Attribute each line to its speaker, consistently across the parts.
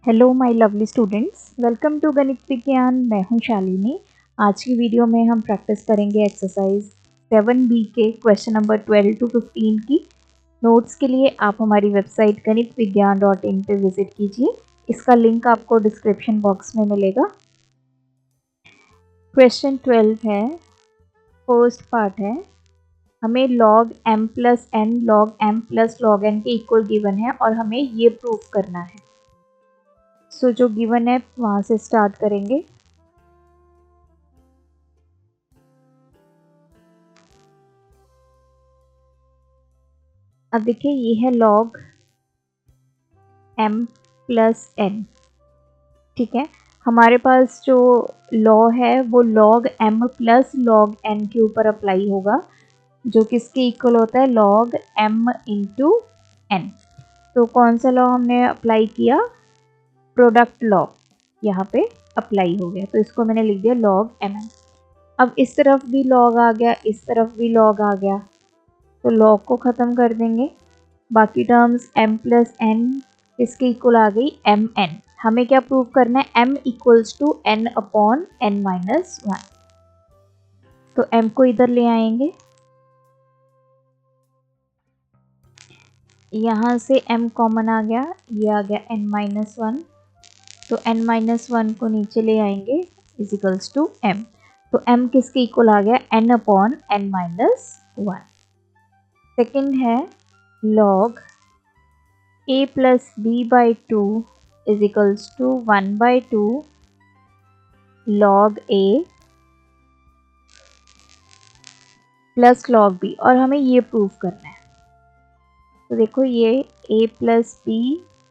Speaker 1: Hello my lovely students, welcome to Ganit Vigyan. मैं हूं शालिनी। आज की वीडियो में हम प्रैक्टिस करेंगे एक्सरसाइज 7B के क्वेश्चन नंबर 12 to 15 की। नोट्स के लिए आप हमारी वेबसाइट ganitviggyan.in पे विजिट कीजिए। इसका लिंक आपको डिस्क्रिप्शन बॉक्स में मिलेगा। क्वेश्चन 12 है, फर्स्ट पार्ट है। हमें log m plus n log m plus log n के इक्वल गिवन है और हमें ये प्रूव करना है। सो जो गिवन है वहां से स्टार्ट करेंगे। अब देखिए, ये है log m प्लस n। ठीक है, हमारे पास जो लॉ है वो log m plus log n के ऊपर अप्लाई होगा, जो किसके इक्वल होता है, log m इंटू n। तो कौन सा लॉ हमने अप्लाई किया, प्रोडक्ट लॉ यहाँ पे अप्लाई हो गया, तो इसको मैंने लिख दिया log m। अब इस तरफ भी log आ गया, इस तरफ भी log आ गया, तो log को ख़त्म कर देंगे। बाकी टर्म्स m प्लस n इसके इक्वल आ गई mn। हमें क्या प्रूव करना है, m equals to n upon n minus 1। तो m को इधर ले आएंगे, यहाँ से m कॉमन आ गया, ये आ गया n माइनस 1। तो n माइनस 1 को नीचे ले आएंगे इज इक्वल्स टू m। तो m किसके इक्वल आ गया, n upon n minus 1। Second है log a plus b by 2 is equals to 1 by 2 log a plus log b, और हमें ये प्रूव करना है। तो देखो, ये a प्लस b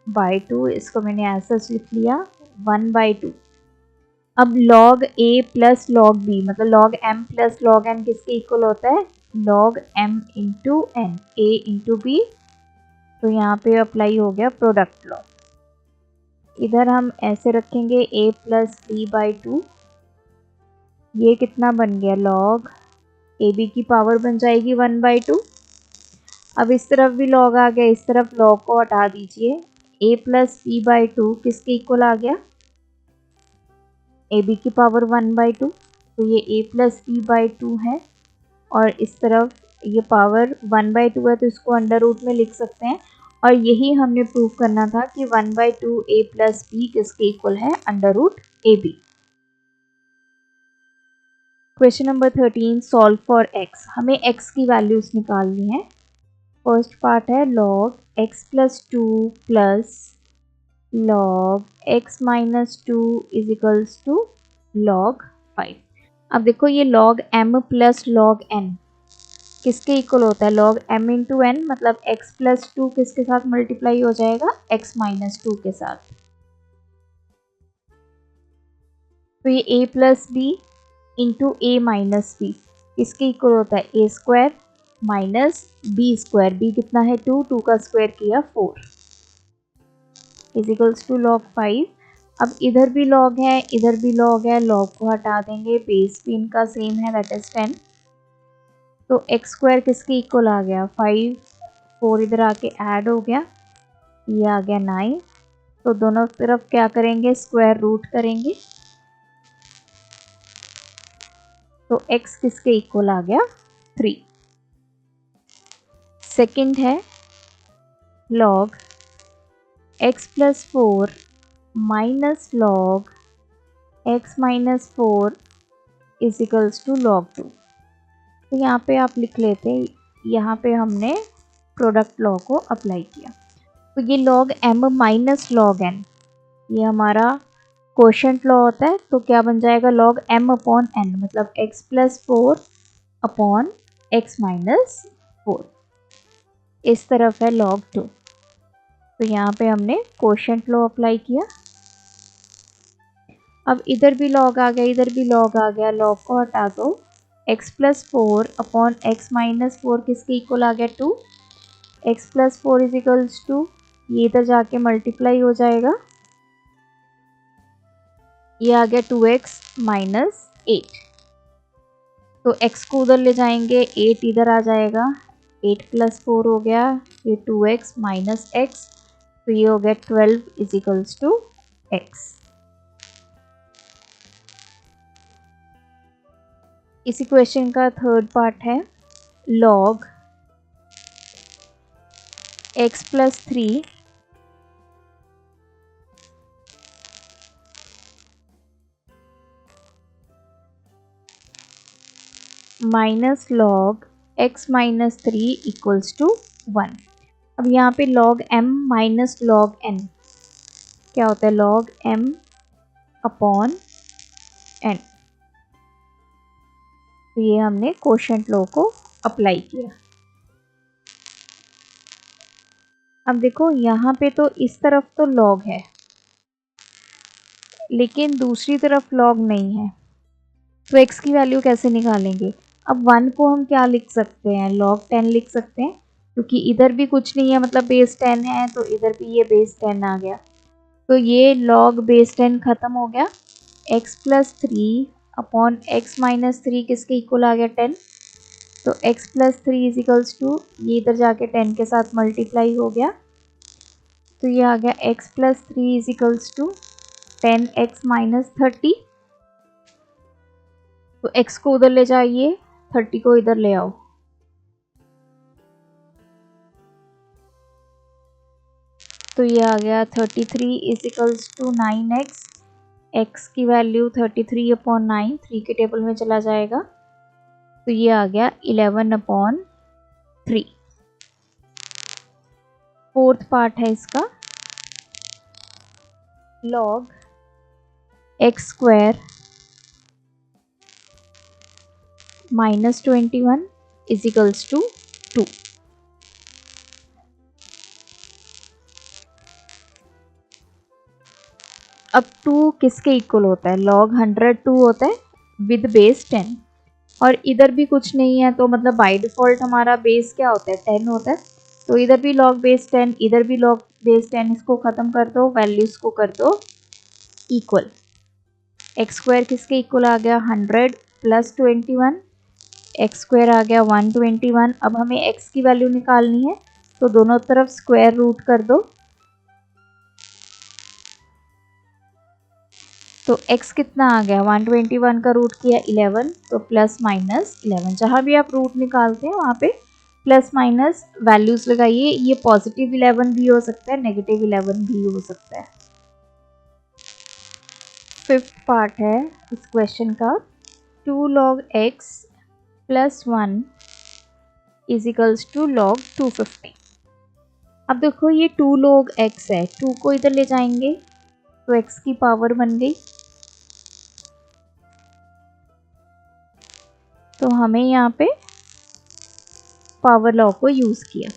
Speaker 1: बाई 2, इसको मैंने ऐसा लिख लिया 1 बाई 2। अब log a plus log b मतलब log m plus log n किसके इक्वल होता है, log m into n, a into b। तो यहाँ पे अप्लाई हो गया प्रोडक्ट लॉ। इधर हम ऐसे रखेंगे a प्लस b बाई 2, ये कितना बन गया, log ए बी की पावर बन जाएगी 1 बाई 2। अब इस तरफ भी log आ गया, इस तरफ log को हटा दीजिए। a प्लस b बाई 2 किसके इक्वल आ गया, ए बी की पावर 1 बाई 2। तो ये a प्लस b बाई 2 है, और इस तरफ ये पावर 1 बाई 2 है, तो इसको अंडर रूट में लिख सकते हैं। और यही हमने प्रूव करना था कि 1 बाई 2 a प्लस b किसके इक्वल है, under root A B. Question number 13, solve for x। हमें x की वैल्यूज निकालनी है। फर्स्ट पार्ट है log x plus 2 plus log x minus 2 is equals to log 5। अब देखो, ये log m plus log n किसके इक्वल होता है, log m इंटू n, मतलब x प्लस 2 किसके साथ मल्टीप्लाई हो जाएगा, x माइनस 2 के साथ। तो ये a plus b into a minus b इसके इक्वल होता है a square minus b square. b कितना है, 2, 2 का स्क्वायर किया 4 इज इक्वल्स टू log 5। अब इधर भी log है, इधर भी log है, log को हटा देंगे, बेस भी इनका सेम है, दैट इज 10। तो x स्क्वायर किसके इक्वल आ गया, 5, 4 इधर आके ऐड हो गया, ये आ गया 9। तो दोनों तरफ क्या करेंगे, स्क्वायर रूट करेंगे। तो x किसके इक्वल आ गया, 3। सेकेंड है log x plus 4 minus log x minus 4 is equals to log 2। तो यहाँ पे आप लिख लेते हैं, यहाँ पे हमने प्रोडक्ट लॉ को अप्लाई किया। तो ये log m minus log n, ये हमारा क्वोशंट लॉ होता है। तो क्या बन जाएगा, log m अपॉन n, मतलब x plus 4 upon x minus 4। इस तरफ है log 2। तो यहाँ पे हमने क्वोशंट लॉ अप्लाई किया। अब इधर भी log आ गया, इधर भी log आ गया, log को हटा दो, x plus 4 upon x minus 4 किसके इक्वल आ गया, 2। x plus 4 is equals to, ये इधर जाके मल्टीप्लाई हो जाएगा, ये आ गया 2x माइनस 8। तो x को उधर ले जाएंगे, 8 इधर आ जाएगा, 8 प्लस 4 हो गया, ये 2x माइनस x, तो ये हो गया 12 इज इक्वल्स टू x। इसी क्वेश्चन का थर्ड पार्ट है log x plus 3 minus log x minus 3 equals to 1। अब यहाँ पे log m minus log n क्या होता है, log m अपॉन n। तो ये हमने कोशेंट लॉ को अप्लाई किया। अब देखो यहाँ पे तो इस तरफ तो log है लेकिन दूसरी तरफ log नहीं है, तो x की वैल्यू कैसे निकालेंगे। अब 1 को हम क्या लिख सकते हैं, log 10 लिख सकते हैं, क्योंकि इधर भी कुछ नहीं है मतलब बेस 10 है, तो इधर भी ये बेस 10 आ गया, तो ये log बेस 10 खत्म हो गया। x plus 3 upon x minus 3 किसके इक्वल आ गया, 10। तो x प्लस 3 इजिकल्स टू ये इधर जाके 10 के साथ मल्टीप्लाई हो गया, तो ये आ गया x plus 3 is equals to 10x minus 30। तो x को उधर ले जाइए, 30 को इधर ले आओ। तो ये आ गया 33 इजिकल्स टू 9x। x की वैल्यू 33 अपॉन 9 3 के टेबल में चला जाएगा, तो ये आ गया 11 अपॉन 3। फोर्थ पार्ट है इसका log x square minus 21 is equals to 2। अब 2 किसके इक्वल होता है, log 102 होता है विद बेस 10, और इधर भी कुछ नहीं है, तो मतलब बाय डिफॉल्ट हमारा बेस क्या होता है, 10 होता है। तो इधर भी log बेस 10, इधर भी log बेस 10, इसको ख़त्म कर दो, वैल्यूज़ को कर दो इक्वल। एक्स स्क्वायर किसके इक्वल आ गया, 100 प्लस 21, एक्स स्क्वायर आ गया 121। अब हमें x की वैल्यू निकालनी है, तो दोनों तरफ स्क्वायर रूट कर दो, तो x कितना आ गया, 121 का रूट किया 11, तो प्लस माइनस 11। जहाँ भी आप रूट निकालते हैं वहाँ पे प्लस माइनस वैल्यूज लगाइए। ये पॉजिटिव 11 भी हो सकता है, नेगेटिव 11 भी हो सकता है। फिफ्थ पार्ट है इस क्वेश्चन का 2 log x plus 1 is equals to log 250। अब देखो ये 2 log x है, 2 को इधर ले जाएंगे तो x की पावर बन गई, तो हमें यहाँ पे पावर लॉ को यूज़ किया।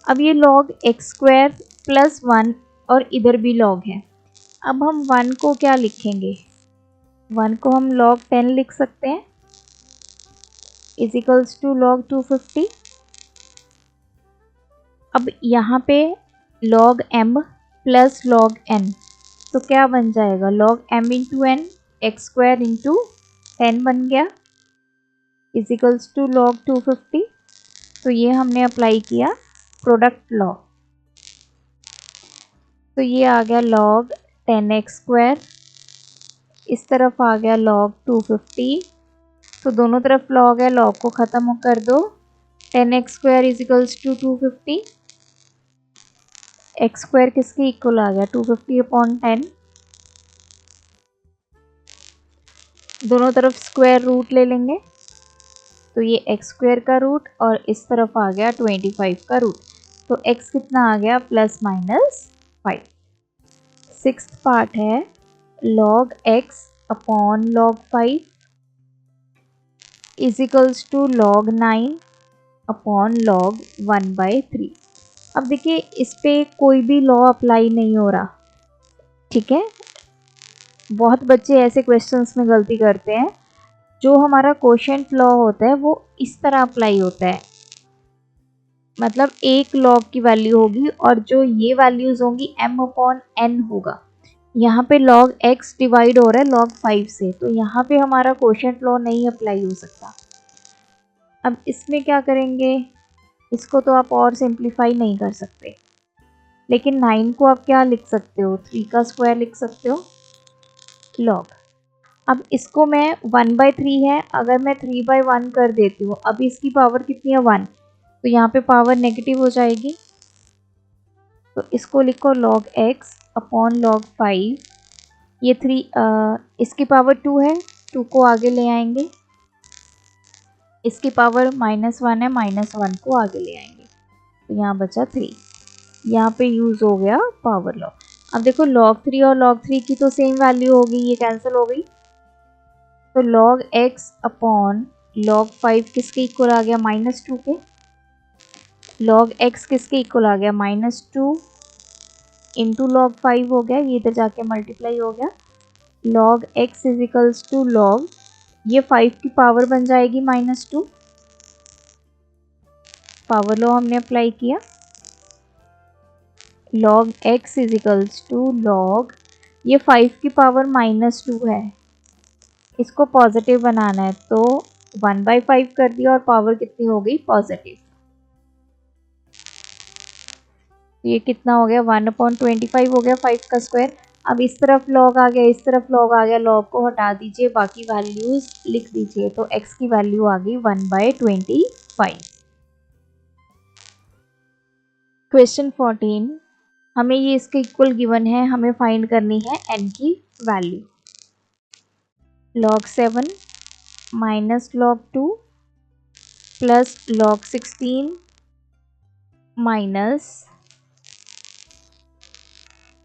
Speaker 1: अब ये log x स्क्वायर प्लस 1 और इधर भी log है। अब हम 1 को क्या लिखेंगे, 1 को हम log 10 लिख सकते हैं इजिकल्स टू log 250। अब यहाँ पे log m plus log n, तो क्या बन जाएगा, log m into n, x square into 10 बन गया इजिकल्स टू log 250। तो ये हमने अप्लाई किया प्रोडक्ट लॉ, तो ये आ गया log 10x स्क्वायर, इस तरफ आ गया log 250, तो दोनों तरफ log है, log को ख़त्म कर दो, 10x square is equals to 250, x square किसके इक्वल आ गया, 250 अपॉन 10, दोनों तरफ स्क्वायर रूट ले लेंगे, तो ये एक्स स्क्वायर का रूट और इस तरफ आ गया 25 का रूट, तो x कितना आ गया, प्लस माइनस 5। सिक्स्थ पार्ट है log x upon log 5 is equals to log 9 upon log 1/3। अब देखिए इस पे कोई भी लॉ अप्लाई नहीं हो रहा, ठीक है। बहुत बच्चे ऐसे क्वेश्चंस में गलती करते हैं, जो हमारा कोशेंट लॉ होता है वो इस तरह अप्लाई होता है, मतलब एक log की वैल्यू होगी और जो ये वैल्यूज होंगी m अपॉन n होगा। यहाँ पे log x डिवाइड हो रहा है log 5 से, तो यहाँ पे हमारा कोशेंट लॉ नहीं अप्लाई हो सकता। अब इसमें क्या करेंगे, इसको तो आप और सिंप्लीफाई नहीं कर सकते, लेकिन 9 को आप क्या लिख सकते हो, 3 का स्क्वायर लिख सकते हो लॉग। अब इसको मैं 1/3 है, अगर मैं 3/1 कर देती हूँ, अब इसकी पावर कितनी है 1, तो यहाँ पे पावर नेगेटिव हो जाएगी, तो इसको लिखो log x अपॉन log 5। ये 3 इसकी पावर 2 है, 2 को आगे ले आएंगे, इसकी पावर -1 है, -1 को आगे ले आएंगे, तो यहाँ बचा 3। यहाँ पे यूज़ हो गया पावर लॉ। अब देखो log 3 और log 3 की तो सेम वैल्यू होगी, ये कैंसिल हो गई, तो log x अपॉन log 5 किसके इक्वल आ गया, -2 के। log x किसके इक्वल आ गया, -2 इंटू log 5 हो गया, ये इधर जाके मल्टीप्लाई हो गया। log x is equals to log, ये 5 की पावर बन जाएगी -2, पावर लॉ हमने अप्लाई किया। log x is equals to log, ये 5 की पावर -2 है, इसको पॉजिटिव बनाना है, तो 1/5 कर दिया और पावर कितनी हो गई पॉजिटिव, तो ये कितना हो गया 1/25 हो गया 5 का स्क्वायर। अब इस तरफ लॉग आ गया, इस तरफ लॉग आ गया, लॉग को हटा दीजिए, बाकी वैल्यूज लिख दीजिए, तो x की वैल्यू आ गई 1/25। क्वेश्चन 14, हमें ये इसके इक्वल गिवन है, हमें फाइंड करनी है n की value. log 7 minus log 2 plus log 16 minus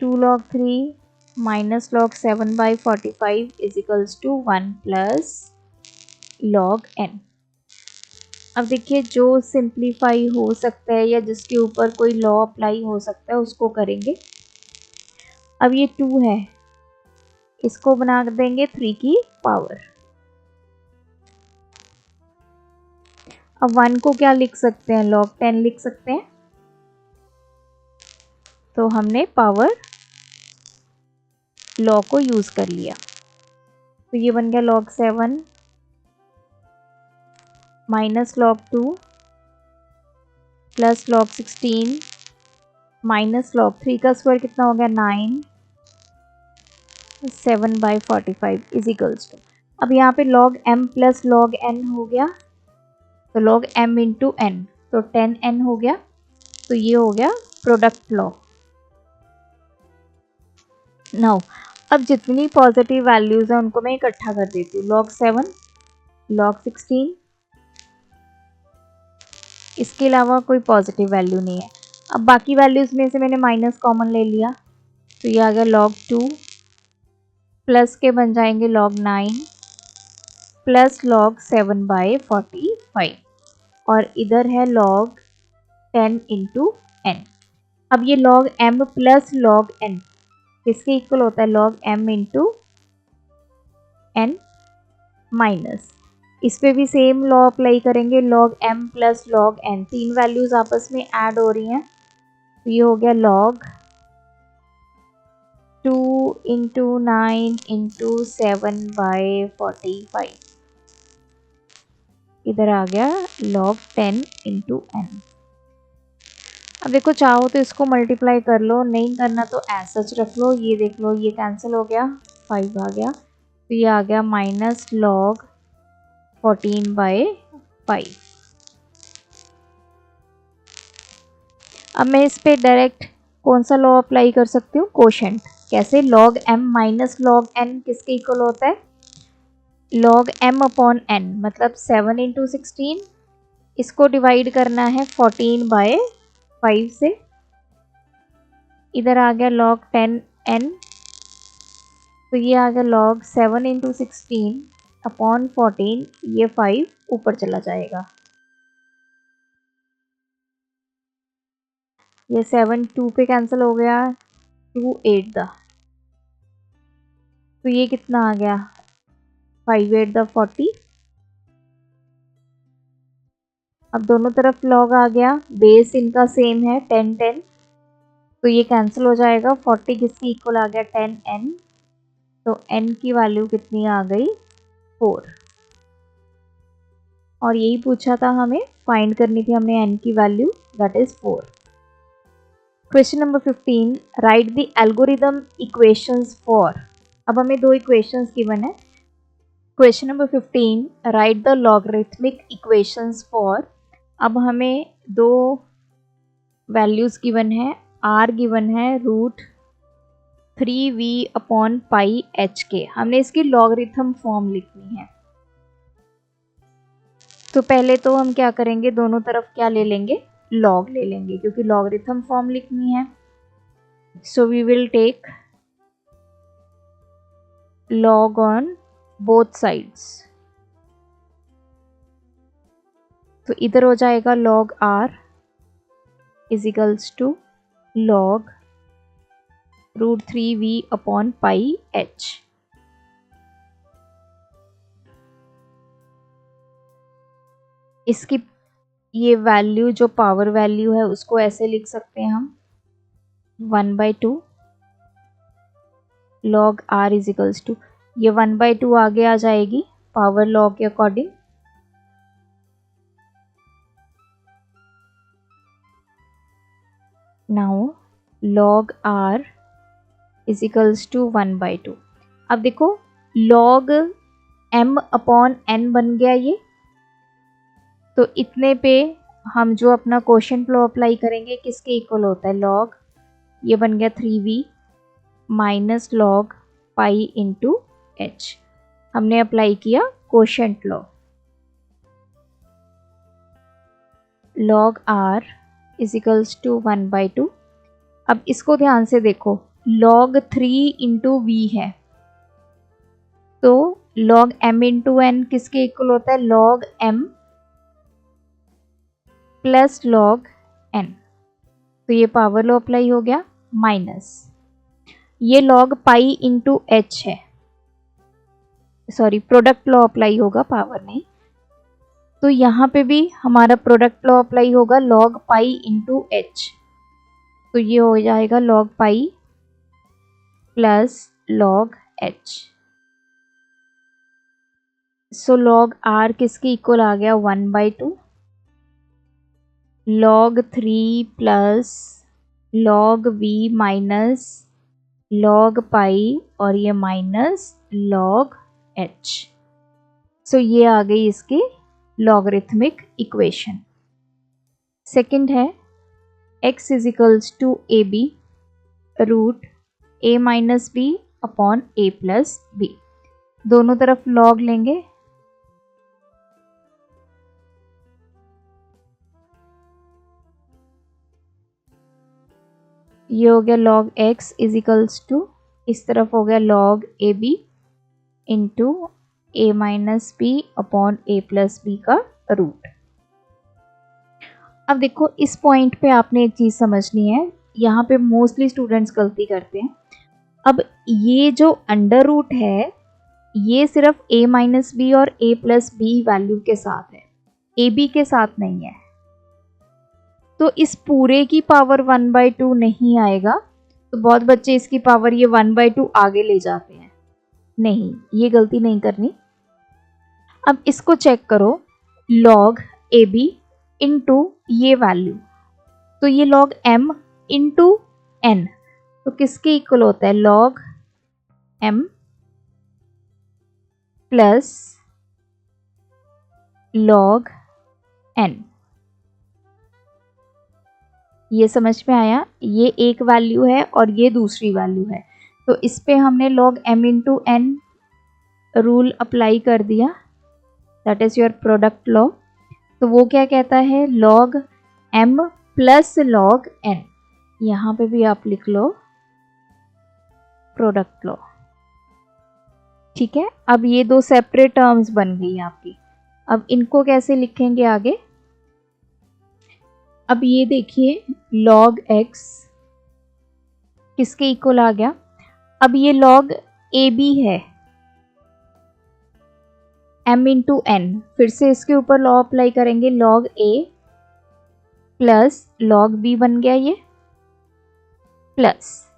Speaker 1: 2 log 3 minus log 7/45 is equals to 1 plus log n। अब देखिए जो सिंप्लीफाई हो सकता है या जिसके ऊपर कोई लॉ अप्लाई हो सकता है उसको करेंगे। अब ये 2 है, इसको बना देंगे 3 की पावर। अब 1 को क्या लिख सकते हैं, log 10 लिख सकते हैं, तो हमने पावर लॉ को यूज कर लिया, तो ये बन गया log 7 minus log 2 plus log 16 minus log 3 का स्क्वायर कितना हो गया 9, 7/45 इज इक्वल्स टू, अब यहाँ पे log m plus log n हो गया, तो log m इंटू n, तो 10n हो गया, तो ये हो गया प्रोडक्ट लॉ। नाउ अब जितनी पॉजिटिव वैल्यूज हैं उनको मैं इकट्ठा कर देती हूँ, log 7 log 16, इसके अलावा कोई पॉजिटिव वैल्यू नहीं है। अब बाकी वैल्यूज में से मैंने माइनस कॉमन ले लिया, तो ये आ गया log 2 प्लस के बन जाएंगे log 9 प्लस log 7/45, और इधर है log 10 इंटू n। अब ये log m plus log n किसके इक्वल होता है, log m into n minus, इस पे भी सेम लॉ अप्लाई करेंगे, log m plus log n, तीन वैल्यूज आपस में ऐड हो रही हैं, तो ये हो गया log 2 इंटू 9 इंटू 7/45, इधर आ गया log 10 इंटू n। अब देखो चाहो तो इसको मल्टीप्लाई कर लो, नहीं करना तो ऐसा सच रख लो, ये देख लो ये कैंसिल हो गया, 5 आ गया, तो ये आ गया माइनस log 14/5। अब मैं इस पे डायरेक्ट कौन सा लॉ अप्लाई कर सकती हूँ, कोशेंट। कैसे, log m minus log n किसके इक्वल होता है, log m अपॉन n, मतलब 7 इंटू 16, इसको डिवाइड करना है 14/5 से, इधर आ गया log 10n, तो ये आ गया log 7 इंटू 16 अपॉन 14, ये 5 ऊपर चला जाएगा, ये 7 2 पे कैंसिल हो गया, 2 8 दा, तो ये कितना आ गया 5 8 दा 40। अब दोनों तरफ log आ गया, बेस इनका सेम है 10 10, तो ये कैंसिल हो जाएगा, 40 किसके इक्वल आ गया 10n, तो n की वैल्यू कितनी आ गई 4, और यही पूछा था हमें, फाइंड करनी थी हमने n की value, that is 4। Question number 15, right the algorithm equations for. अब हमें दो इक्वेशंस गिवन है। Question number 15, right the logarithmic equations for. अब हमें दो वैल्यूज गिवन है, r गिवन है √3v/πh। हमने इसकी लॉगरिथम फॉर्म लिखनी है। तो पहले तो हम क्या करेंगे, दोनों तरफ क्या ले लेंगे, लॉग ले लेंगे, क्योंकि लॉगरिथम फॉर्म लिखनी है। So we will take log on both sides. तो इधर हो जाएगा log r is equals to log √3v/πh। इसकी ये वैल्यू जो पावर वैल्यू है उसको ऐसे लिख सकते हैं हम 1/2 log r is equals to, ये 1/2 आगे आ जाएगी पावर लॉ के according. Now log r is equals to 1/2। अब देखो log m/n बन गया ये। तो इतने पे हम जो अपना क्वोशिएंट लॉ अप्लाई करेंगे किसके इक्वल होता है, log, ये बन गया 3v minus log pi into h। हमने अप्लाई किया quotient law. log r is equals to 1/2। अब इसको ध्यान से देखो, log 3 इंटू v है, तो log m इंटू n किसके इक्वल होता है, log m plus log n। तो ये पावर लॉ अप्लाई हो गया, माइनस ये log पाई इंटू h है, सॉरी प्रोडक्ट लॉ अप्लाई होगा, पावर नहीं। तो यहाँ पे भी हमारा प्रोडक्ट लॉ अप्लाई होगा log पाई इंटू h। तो ये हो जाएगा log pi plus log h। सो log r किसके इक्वल आ गया, 1/2 log 3 plus log v minus log पाई और ये माइनस log h। सो ये आ गई इसकी लॉगरिथमिक इक्वेशन। सेकंड है x is equals to A B root a minus B upon a plus B. दोनों तरफ लॉग लेंगे। ये हो गया log x is equals to, इस तरफ हो गया log A B into a minus B upon a plus B का रूट। अब देखो इस पॉइंट पे आपने एक चीज़ समझनी है, यहाँ पे मोस्टली स्टूडेंट्स गलती करते हैं। अब ये जो अंडर रूट है ये सिर्फ a माइनस बी और a प्लस बी वैल्यू के साथ है, a b के साथ नहीं है। तो इस पूरे की पावर 1/2 नहीं आएगा। तो बहुत बच्चे इसकी पावर ये 1/2 आगे ले जाते हैं, नहीं, ये गलती नहीं करनी। अब इसको चेक करो, log ए बी इंटू ये वैल्यू, तो ये log m इंटू n, तो किसके इक्वल होता है, log m plus log n। ये समझ में आया, ये एक वैल्यू है और ये दूसरी वैल्यू है। तो इस पे हमने log m into n rule apply कर दिया, that is your product law. तो वो क्या कहता है, log m plus log n। यहाँ पे भी आप लिख लो प्रोडक्ट लॉ, ठीक है। अब ये दो सेपरेट टर्म्स बन गई आपकी। अब इनको कैसे लिखेंगे आगे, अब ये देखिए log x किसके इक्वल आ गया। अब ये log ए बी है m इंटू n, फिर से इसके ऊपर लॉ अप्लाई करेंगे, log a plus log b बन गया ये, प्लस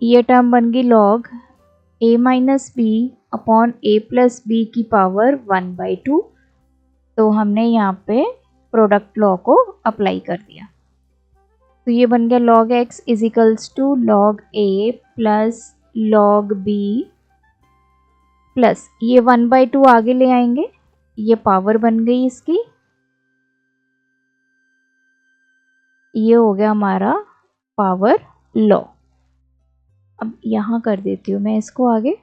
Speaker 1: ये टर्म बन गई log a minus B upon a plus B की पावर 1/2। तो हमने यहाँ पे प्रोडक्ट लॉ को अप्लाई कर दिया। तो ये बन गया log x is equals to log a plus log b plus ये 1/2 आगे ले आएंगे, ये पावर बन गई इसकी, ये हो गया हमारा पावर लॉ। अब यहाँ कर देती हूँ मैं इसको आगे।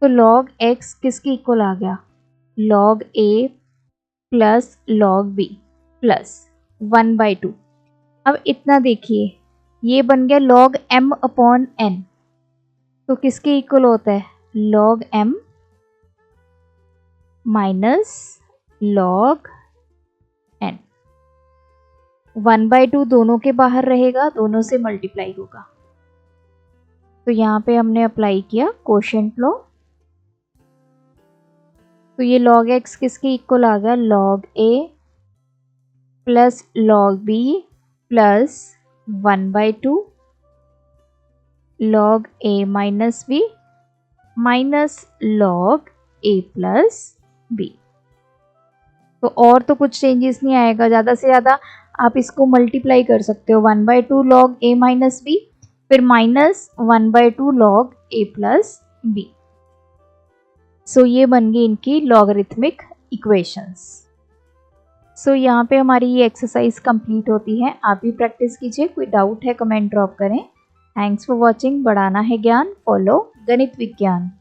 Speaker 1: तो log x किसके इक्वल आ गया, log a plus log b plus 1/2। अब इतना देखिए, ये बन गया log m अपॉन n, तो किसके इक्वल होता है, log m minus log n। 1/2 दोनों के बाहर रहेगा, दोनों से मल्टीप्लाई होगा। तो यहाँ पे हमने अप्लाई किया कोशेंट लॉ। तो ये log x किसके इक्वल आ गया, log a plus log b plus 1/2 log a minus b minus log a plus b। तो और तो कुछ चेंजेस नहीं आएगा, ज़्यादा से ज़्यादा आप इसको मल्टीप्लाई कर सकते हो 1/2 log a माइनस b, फिर minus 1/2 log a plus b। सो ये बन गई इनकी लॉगरिथमिक इक्वेशंस। सो यहाँ पे हमारी ये एक्सरसाइज कंप्लीट होती है। आप भी प्रैक्टिस कीजिए, कोई डाउट है कमेंट ड्रॉप करें। Thanks for watching. बढ़ाना है ज्ञान, फॉलो गणित विज्ञान।